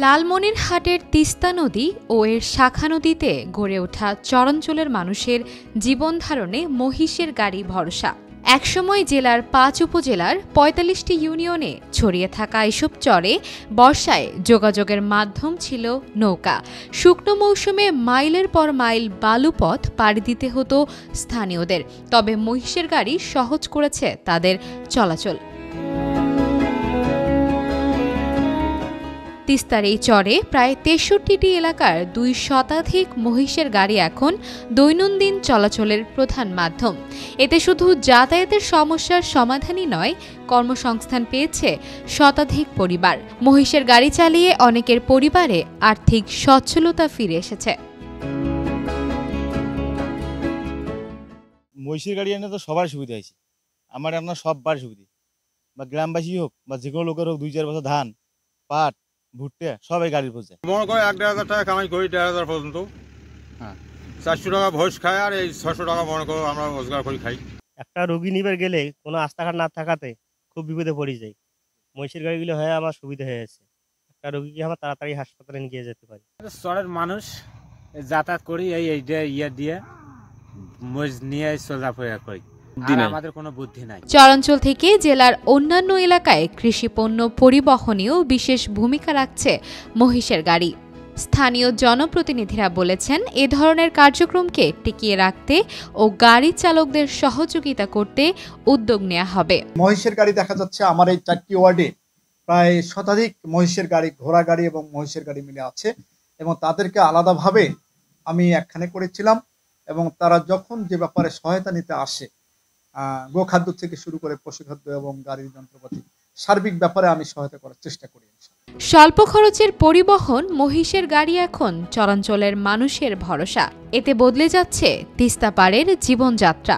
লালমনিরহাটের তিস্তা নদী ও এর শাখা নদীতে গড়ে ওঠা চরাঞ্চলের মানুষের জীবনধারণে মহিষের গাড়ি ভরসা। একসময় জেলার ৫ উপজেলার ৪৫টি ইউনিয়নে ছড়িয়ে থাকা এসব চরে বর্ষায় যোগাযোগের মাধ্যম ছিল নৌকা। শুকনো মৌসুমে মাইলের পর মাইল বালুপথ পাড়ি দিতে হতো স্থানীয়দের, তবে মহিষের গাড়ি সহজ করেছে তাদের চলাচল। তিস্তার এই চরে প্রায় ৬৩টি এলাকার ২ শতাধিক মহিষের গাড়ি এখন দৈনন্দিন চলাচলের প্রধান মাধ্যম। এতে শুধু যাতায়াতের সমস্যার সমাধানই নয়, কর্মসংস্থান পেয়েছে শতাধিক পরিবার। মহিষের গাড়ি চালিয়ে অনেকের পরিবারে আর্থিক সচ্ছলতা ফিরে এসেছে। মহিষের গাড়ি এনে তো সবার সুবিধা হয়েছে, আপনার সববার সুবিধা, বা গ্রামবাসী হোক বা যে কোনো লোকের হোক, ২-৪ বছর ধান, পাট, ভুট্টা সবাই গাড়ির পৌঁছে। মনে করে ১-১.৫০০ টাকা কামাই করি, ১.৫০০ পর্যন্ত। হ্যাঁ, ৪০০ টাকা ভোজ খায় আর এই ৬০০ টাকা মনে করো আমরা রোজগার করে খাই। একটা রোগী নিবার গেলে কোনো রাস্তাঘাট না থাকাতে খুব বিপদে পড়ে যায়। মহিষের গাড়িগুলো হয়ে আমার সুবিধা হয়েছে, একটা রোগীকে আমার তাড়াতাড়ি হাসপাতালে নিয়ে যেতে পারি। শহরের মানুষ যাতায়াত করি এই ইয়ে দিয়ে মহিষ নিয়ে চলাফেরা করি, আমাদের কোনো বুদ্ধি নাই। চরাঞ্চল থেকে জেলার অন্যান্য এলাকায় কৃষিপণ্য পরিবহনেও বিশেষ ভূমিকা রাখছে মহিষের গাড়ি। স্থানীয় জনপ্রতিনিধিরা বলেছেন, এ ধরনের কার্যক্রমকে টিকিয়ে রাখতে ও গাড়ি চালকদের সহযোগিতা করতে উদ্যোগ নেওয়া হবে। মহিষের গাড়ি দেখা যাচ্ছে আমার এই ৪টি ওয়ার্ডে প্রায় শতাধিক মহিষের গাড়ি, ঘোড়া গাড়ি এবং মহিষের গাড়ি মিলে আছে, এবং তাদেরকে আলাদাভাবে আমি একখানে করেছিলাম, এবং তারা যখন যে ব্যাপারে সহায়তা নিতে আসে, গোখাদ্য থেকে শুরু করে পশুখাদ্য এবং গাড়ির যন্ত্রপাতি সার্বিক ব্যাপারে আমি সহায়তা করার চেষ্টা করি। স্বল্প খরচের পরিবহন মহিষের গাড়ি এখন চরাঞ্চলের মানুষের ভরসা। এতে বদলে যাচ্ছে তিস্তা পাড়ের জীবনযাত্রা।